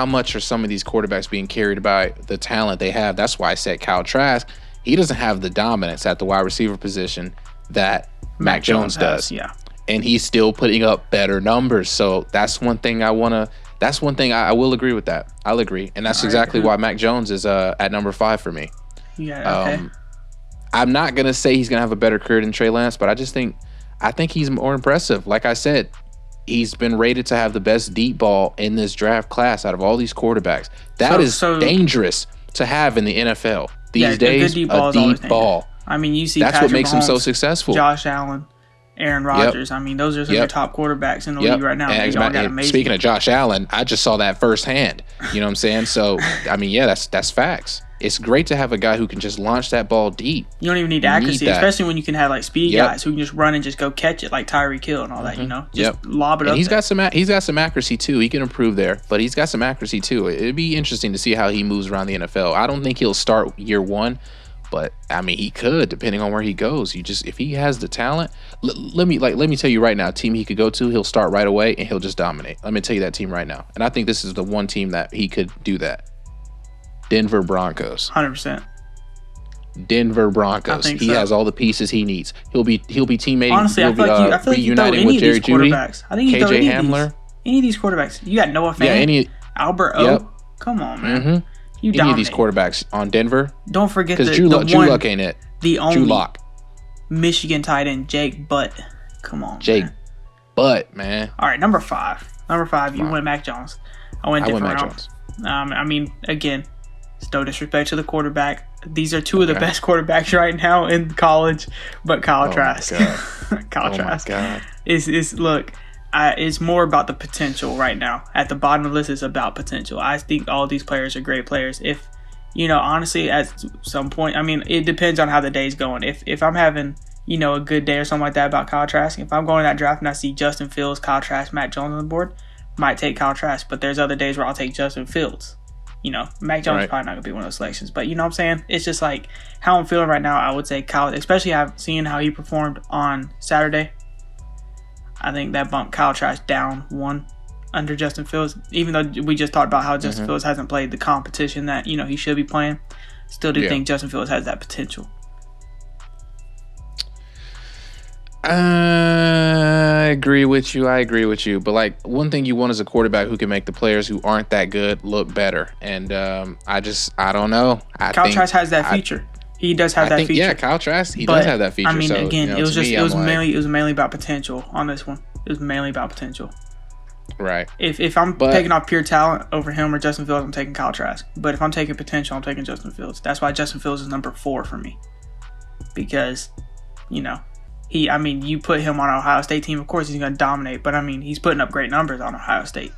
much are some of these quarterbacks being carried by the talent they have. That's why I said Kyle Trask. He doesn't have the dominance at the wide receiver position that Mac Jones does. Yeah. And he's still putting up better numbers. So that's one thing I will agree with that. I'll agree. And that's exactly why Mac Jones is at number 5 for me. Yeah, okay. I'm not going to say he's going to have a better career than Trey Lance, but I think he's more impressive. Like I said, he's been rated to have the best deep ball in this draft class out of all these quarterbacks. That is dangerous to have in the NFL these days. A deep ball. I mean, you see that's Patrick what makes Mahomes, him so successful. Josh Allen, Aaron Rodgers. I mean, those are some of the top quarterbacks in the league right now. And speaking of Josh Allen, I just saw that firsthand. You know what I'm saying? So, I mean, yeah, that's facts. It's great to have a guy who can just launch that ball deep. You don't even need accuracy, especially when you can have like speed guys who can just run and just go catch it like Tyreek Hill and all that. You know, just lob it up. And he's got some accuracy too. He can improve there, but he's got some accuracy too. It'd be interesting to see how he moves around the NFL. I don't think he'll start year one, but I mean he could, depending on where he goes. If he has the talent, let me tell you right now, a team he could go to, he'll start right away and he'll just dominate. Let me tell you that team right now, and I think this is the one team that he could do that. Denver Broncos. 100%. Denver Broncos. He has all the pieces he needs. He'll be teammating. Honestly, I feel like you throw any of these quarterbacks. I think you throw any of these quarterbacks. You got Noah Fan, Albert O. Yep. Come on, man. Mm-hmm. You dominate. Any of these quarterbacks on Denver. Don't forget because Drew Luck ain't it. The only Drew Lock. Michigan tight end Jake Butt. Come on, Jake man. Butt, man. All right, number 5. You went Mac Jones. I went Mac Jones. I mean, again, it's no disrespect to the quarterback. These are two of the best quarterbacks right now in college, but Kyle Trask. Kyle Trask is look. It's more about the potential right now. At the bottom of the list, it's about potential. I think all these players are great players. If honestly, at some point, I mean, it depends on how the day's going. If I'm having a good day or something like that about Kyle Trask, if I'm going to that draft and I see Justin Fields, Kyle Trask, Mac Jones on the board, might take Kyle Trask. But there's other days where I'll take Justin Fields. Mac Jones is probably not going to be one of those selections. But you know what I'm saying? It's just like how I'm feeling right now. I would say Kyle, especially seeing how he performed on Saturday. I think that bumped Kyle Trask down 1 under Justin Fields. Even though we just talked about how Justin Fields hasn't played the competition that, he should be playing. Still do think Justin Fields has that potential. I agree with you. But like one thing you want is a quarterback who can make the players who aren't that good look better. And I don't know. Kyle Trask has that feature. He does have that feature. Yeah, Kyle Trask, does have that feature. I mean, again, it was mainly about potential on this one. It was mainly about potential. Right. If I'm taking off pure talent over him or Justin Fields, I'm taking Kyle Trask. But if I'm taking potential, I'm taking Justin Fields. That's why Justin Fields is number 4 for me. Because, you put him on an Ohio State team, of course he's going to dominate. But, he's putting up great numbers on Ohio State.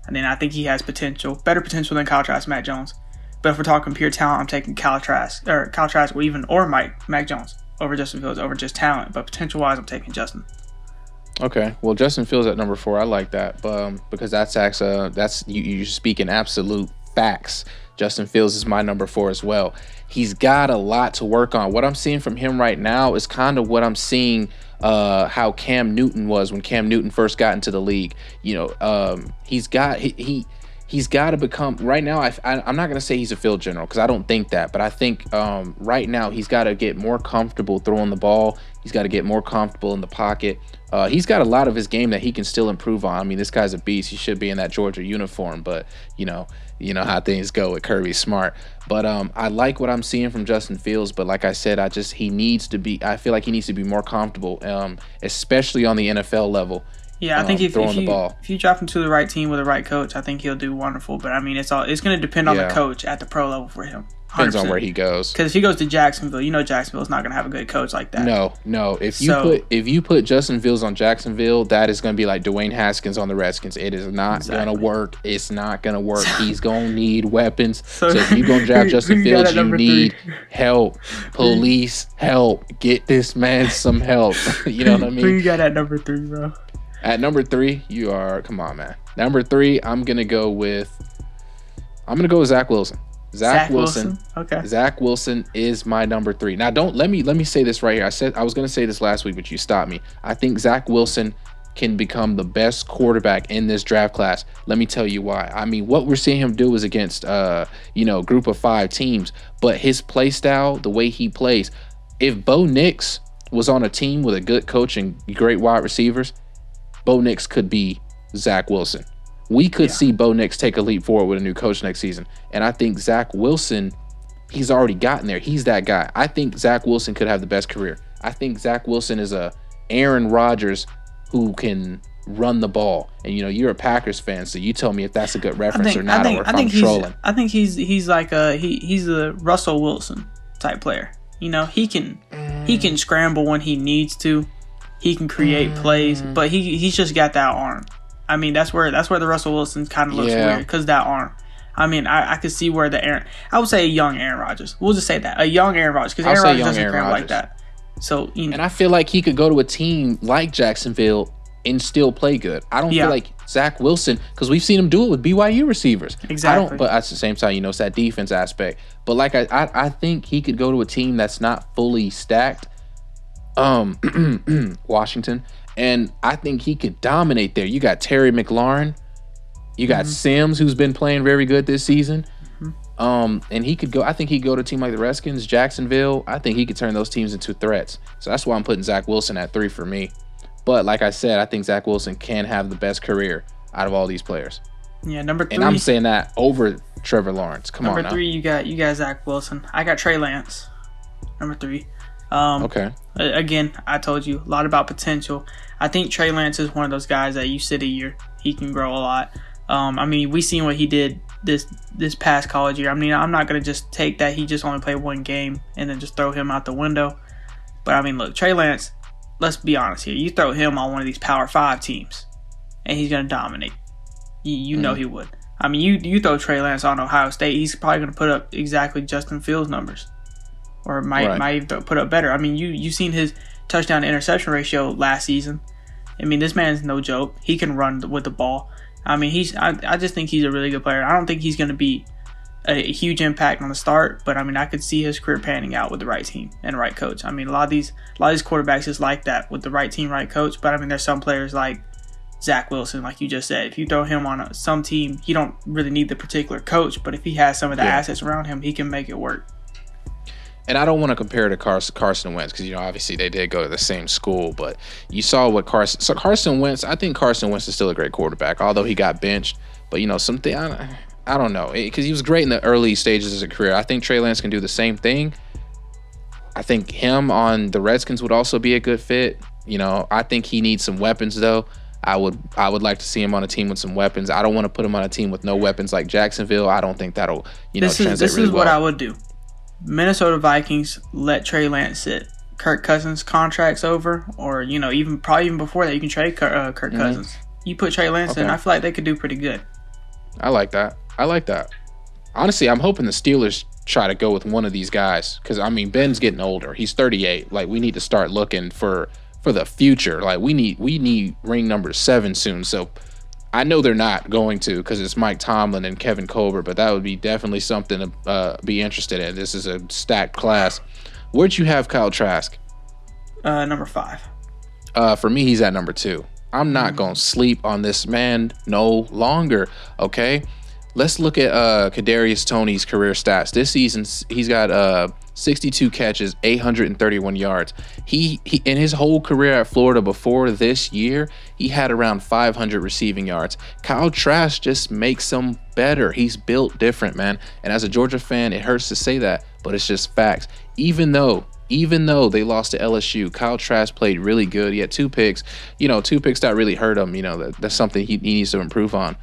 And then I think he has potential, better potential than Kyle Trask, Mac Jones. But if we're talking pure talent, I'm taking Kyle Trask or Mac Jones over Justin Fields over just talent. But potential-wise, I'm taking Justin. Okay, well, Justin Fields at number 4, I like that, because that's you speaking absolute facts. Justin Fields is my number 4 as well. He's got a lot to work on. What I'm seeing from him right now is kind of what I'm seeing how Cam Newton was when Cam Newton first got into the league. He's got to become right now. I'm not going to say he's a field general because I don't think that, but I think right now he's got to get more comfortable throwing the ball. He's got to get more comfortable in the pocket. He's got a lot of his game that he can still improve on. I mean, this guy's a beast. He should be in that Georgia uniform, but you know how things go with Kirby Smart. But I like what I'm seeing from Justin Fields. But like I said, I feel like he needs to be more comfortable, especially on the NFL level. Yeah, I think if you drop him to the right team with the right coach, I think he'll do wonderful. But I mean, it's going to depend on the coach at the pro level for him. Depends on where he goes. Because if he goes to Jacksonville, Jacksonville's not going to have a good coach like that. No. If you put Justin Fields on Jacksonville, that is going to be like Dwayne Haskins on the Redskins. It is not going to work. It's not going to work. He's going to need weapons. So if you're going to draft Justin Fields, you need help. Police, help. Get this man some help. You know what I mean? Who you got at number 3, bro? At number 3, come on, man. Number 3, I'm going to go with Zach Wilson. Zach Wilson. Okay. Zach Wilson is my number 3. Now, let me say this right here. I was going to say this last week, but you stopped me. I think Zach Wilson can become the best quarterback in this draft class. Let me tell you why. I mean, what we're seeing him do is against group of 5 teams, but his play style, the way he plays. If Bo Nix was on a team with a good coach and great wide receivers, Bo Nix could be Zach Wilson. We could see Bo Nix take a leap forward with a new coach next season. And I think Zach Wilson, he's already gotten there. He's that guy. I think Zach Wilson could have the best career. I think Zach Wilson is a Aaron Rodgers who can run the ball. And, you're a Packers fan, so you tell me if that's a good reference or not, or if I'm trolling. I think he's like he's a Russell Wilson type player. He can scramble when he needs to. He can create plays, but he's just got that arm. I mean, that's where the Russell Wilson kind of looks weird, because that arm. I mean, I could see where I would say a young Aaron Rodgers. We'll just say that. A young Aaron Rodgers, because Aaron Rodgers doesn't scramble like that. So, And I feel like he could go to a team like Jacksonville and still play good. I don't feel like Zach Wilson, because we've seen him do it with BYU receivers. Exactly. But at the same time, it's that defense aspect. But like I think he could go to a team that's not fully stacked. Washington. And I think he could dominate there. You got Terry McLaurin. You got Sims, who's been playing very good this season. And he could go. I think he'd go to a team like the Redskins, Jacksonville. I think he could turn those teams into threats. So that's why I'm putting Zach Wilson at 3 for me. But like I said, I think Zach Wilson can have the best career out of all these players. Yeah, number 3. And I'm saying that over Trevor Lawrence. Come on now. Number 3, you got Zach Wilson. I got Trey Lance. Number 3. Okay. Again, I told you a lot about potential. I think Trey Lance is one of those guys that you sit a year, he can grow a lot. I mean, we seen what he did this past college year. I mean, I'm not gonna just take that he just only played one game and then just throw him out the window. But I mean, look, Trey Lance. Let's be honest here. You throw him on one of these Power 5 teams, and he's gonna dominate. You know he would. I mean, you throw Trey Lance on Ohio State, he's probably gonna put up exactly Justin Fields' numbers. Or might even put up better. I mean, you seen his touchdown to interception ratio last season. I mean, this man's no joke. He can run with the ball. I mean, I just think he's a really good player. I don't think he's going to be a huge impact on the start, but I mean, I could see his career panning out with the right team and the right coach. I mean, a lot of these quarterbacks is like that with the right team, right coach. But I mean, there's some players like Zach Wilson, like you just said. If you throw him on some team, you don't really need the particular coach, but if he has some of the assets around him, he can make it work. And I don't want to compare to Carson Wentz because, obviously they did go to the same school, but you saw what Carson Wentz, I think Carson Wentz is still a great quarterback, although he got benched. But, something, I don't know, because he was great in the early stages of his career. I think Trey Lance can do the same thing. I think him on the Redskins would also be a good fit. I think he needs some weapons, though. I would like to see him on a team with some weapons. I don't want to put him on a team with no weapons like Jacksonville. I don't think that'll, translate really well. This is what I would do. Minnesota Vikings let Trey Lance sit. Kirk Cousins contract's over, or even before that, you can trade Kirk Cousins. You put Trey Lance in, I feel like they could do pretty good. I like that. Honestly, I'm hoping the Steelers try to go with one of these guys because I mean Ben's getting older. He's 38. Like we need to start looking for the future. Like we need ring number 7 soon. So I know they're not going to because it's Mike Tomlin and Kevin Colbert, but that would be definitely something to be interested in. This is a stacked class. Where'd you have Kyle Trask? Number 5. For me, he's at number 2. I'm not going to sleep on this man no longer, okay? Let's look at Kadarius Toney's career stats. This season, he's got 62 catches, 831 yards. He in his whole career at Florida before this year, he had around 500 receiving yards. Kyle Trask just makes him better. He's built different, man. And as a Georgia fan, it hurts to say that, but it's just facts. Even though they lost to LSU, Kyle Trask played really good. He had 2 picks. 2 picks that really hurt him. That's something he needs to improve on.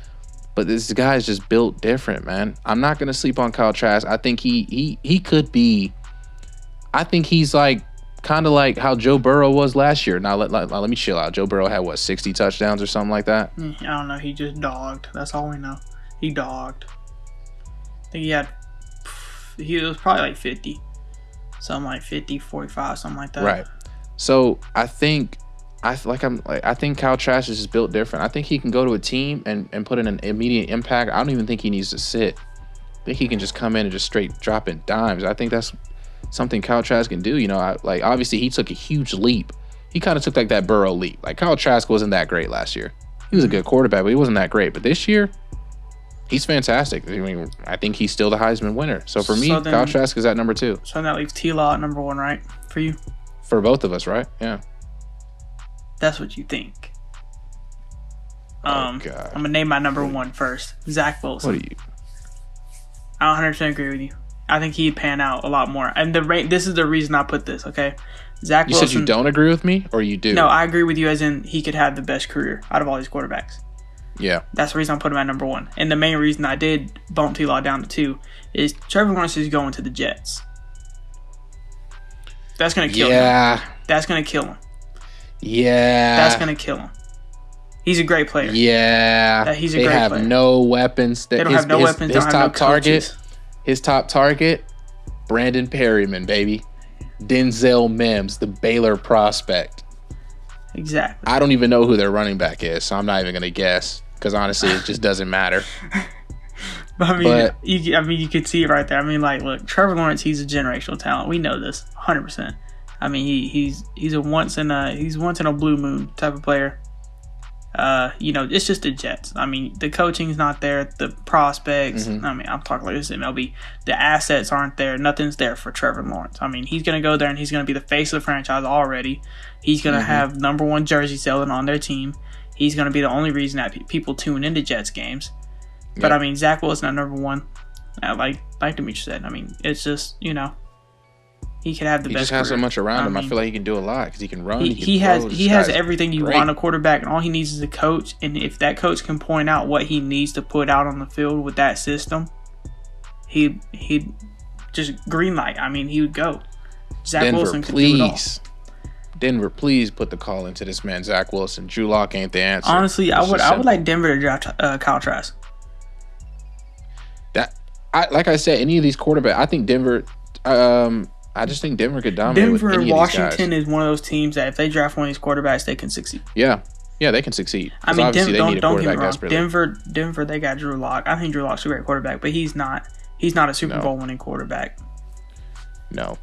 But this guy's just built different, man. I'm not gonna sleep on Kyle Trask. I think he could be. I think he's like kind of like how Joe Burrow was last year. Now let me chill out. Joe Burrow had 60 touchdowns or something like that. I don't know. He just dogged. That's all we know. He dogged. I think he was probably like 50. Something like 50, 45, something like that. Right. So I think Kyle Trask is just built different. I think he can go to a team and put in an immediate impact. I don't even think he needs to sit. I think he can just come in and just straight drop in dimes. I think that's something Kyle Trask can do. Obviously he took a huge leap. He kind of took like that Burrow leap. Like Kyle Trask wasn't that great last year. He was a good quarterback, but he wasn't that great. But this year, he's fantastic. I mean, I think he's still the Heisman winner. So for me, Kyle Trask is at number 2. So that leaves T-Law at number 1, right? For you? For both of us, right? Yeah. That's what you think. God. I'm gonna name my number 1 first. Zach Wilson. What are you? I 100% agree with you. I think he'd pan out a lot more. And this is the reason I put this. Okay, Zach Wilson. You said you don't agree with me, or you do? No, I agree with you. As in, he could have the best career out of all these quarterbacks. Yeah. That's the reason I put him at number 1. And the main reason I did bump T-Law down to 2 is Trevor Lawrence is going to the Jets. That's gonna kill him. That's gonna kill him. Yeah. That's going to kill him. He's a great player. Yeah. He's a great player. They have no weapons. They don't have no weapons. His top target, Brandon Perryman, baby. Denzel Mims, the Baylor prospect. Exactly. I don't even know who their running back is, so I'm not even going to guess because honestly, it just doesn't matter. You could see it right there. I mean, like, look, Trevor Lawrence, he's a generational talent. We know this 100%. I mean, he's a once in a blue moon type of player. It's just the Jets. I mean, the coaching's not there, the prospects. Mm-hmm. I mean, I'm talking like this MLB. The assets aren't there. Nothing's there for Trevor Lawrence. I mean, he's gonna go there and he's gonna be the face of the franchise already. He's gonna have number 1 jersey selling on their team. He's gonna be the only reason that people tune into Jets games. Yep. But I mean, Zach Wilson at number 1. Like Demetri said. I mean, it's just he could have the best. He just has career. so much around him. I feel like he can do a lot because he can run. He has everything you want in a quarterback, and all he needs is a coach. And if that coach can point out what he needs to put out on the field with that system, he'd just green light. I mean, he would go. Zach Wilson could do it all. Denver, please put the call into this man, Zach Wilson. Drew Lock ain't the answer. Honestly, I would like Denver to draft Kyle Trask. Like I said, any of these quarterbacks, I think Denver. I just think Denver could dominate. Denver and Washington is one of those teams that if they draft one of these quarterbacks, they can succeed. Yeah, they can succeed. I mean, obviously they need a quarterback desperately. Denver, they got Drew Lock. I think Drew Lock's a great quarterback, but he's not a Super Bowl winning quarterback. No,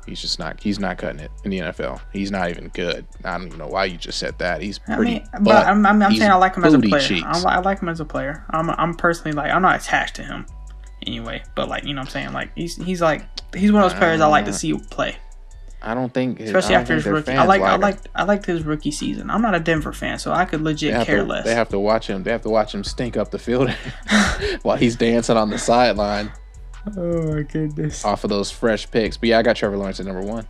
he's just not. He's not cutting it in the NFL. He's not even good. I don't even know why you just said that. He's pretty. But I'm saying I like him as a player. Cheeks. I like him as a player. I'm personally I'm not attached to him anyway. But what I'm saying, he's one of those players I like to see play. I don't think, especially after his rookie. I liked his rookie season. I'm not a Denver fan, so I could legit care less. They have to watch him. They have to watch him stink up the field while he's dancing on the sideline. Oh my goodness! Off of those fresh picks, but yeah, I got Trevor Lawrence at number 1.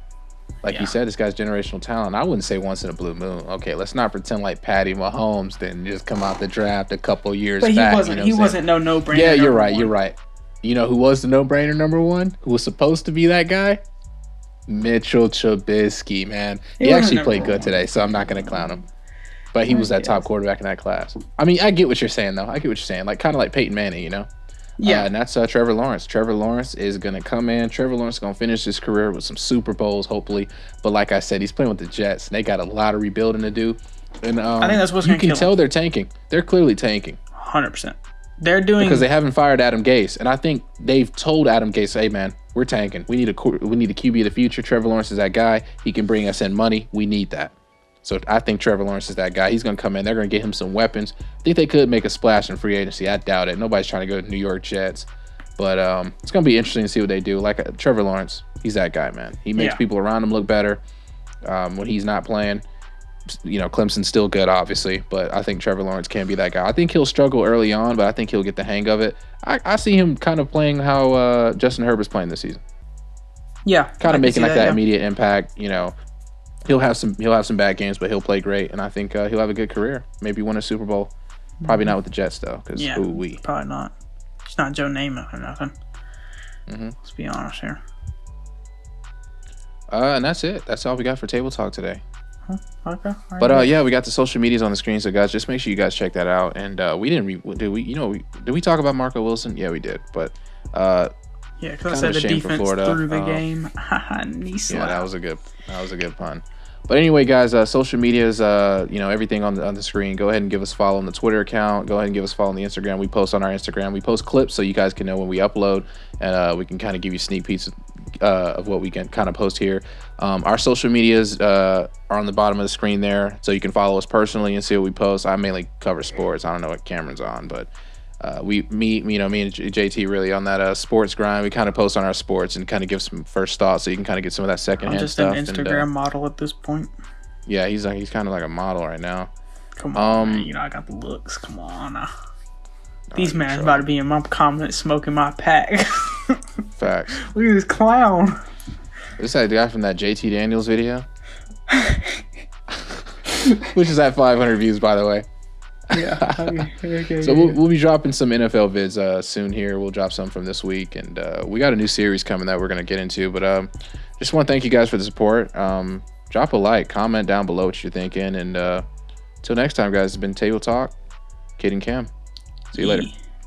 Like you said, this guy's generational talent. I wouldn't say once in a blue moon. Okay, let's not pretend like Patty Mahomes didn't just come out the draft a couple years back. But he wasn't no-brainer. Yeah, you're right. You're right. You know who was the no-brainer number 1? Who was supposed to be that guy? Mitchell Trubisky, man. He actually played good today, so I'm not going to clown him. But he was that top quarterback in that class. I mean, I get what you're saying, though. Kind of like Peyton Manning, Yeah. And that's Trevor Lawrence. Trevor Lawrence is going to come in. Trevor Lawrence is going to finish his career with some Super Bowls, hopefully. But like I said, he's playing with the Jets, and they got a lot of rebuilding to do. And I think that's what's going to kill You can tell they're tanking. They're clearly tanking. 100%. They're doing because they haven't fired Adam Gase, and I think they've told Adam Gase, "Hey man, we're tanking. We need a QB of the future. Trevor Lawrence is that guy. He can bring us in money. We need that." So I think Trevor Lawrence is that guy. He's going to come in. They're going to get him some weapons. I think they could make a splash in free agency. I doubt it. Nobody's trying to go to New York Jets, but it's going to be interesting to see what they do. Like Trevor Lawrence, he's that guy, man. He makes people around him look better when he's not playing. Clemson's still good, obviously, but I think Trevor Lawrence can be that guy. I think he'll struggle early on, but I think he'll get the hang of it. I see him kind of playing how Justin Herbert's playing this season. Yeah, kind of making that immediate impact. He'll have some bad games, but he'll play great, and I think he'll have a good career. Maybe win a Super Bowl. Probably not with the Jets though, because probably not. It's not Joe Namath or nothing. Mm-hmm. Let's be honest here. And that's it. That's all we got for Table Talk today. Okay. But yeah, we got the social medias on the screen, so guys, just make sure you guys check that out. And did we talk about Marco Wilson? Yeah, we did. But yeah, because I said the defense through the game. Yeah, that was a good pun. But anyway, guys, social medias, everything on the screen. Go ahead and give us a follow on the Twitter account. Go ahead and give us a follow on the Instagram. We post on our Instagram. We post clips so you guys can know when we upload, and we can kind of give you sneak peeks of what we can kind of post here. Our social medias are on the bottom of the screen there, so you can follow us personally and see what we post. I mainly cover sports. I don't know what Cameron's on, but me and JT really on that sports grind. We kind of post on our sports and kind of give some first thoughts, so you can kind of get some of that secondhand stuff. I'm just an Instagram model at this point. Yeah, he's kind of like a model right now. Come on, man. I got the looks. Come on. These man's about to be in my comment smoking my pack. Facts. Look at this clown. This is that guy from that JT Daniels video, which is at 500 views, by the way. Yeah. Okay, so we'll be dropping some NFL vids soon here. We'll drop some from this week, and we got a new series coming that we're going to get into. But just want to thank you guys for the support. Drop a like, comment down below what you're thinking, and until next time, guys, it's been Table Talk, Kid and Kam. See you later.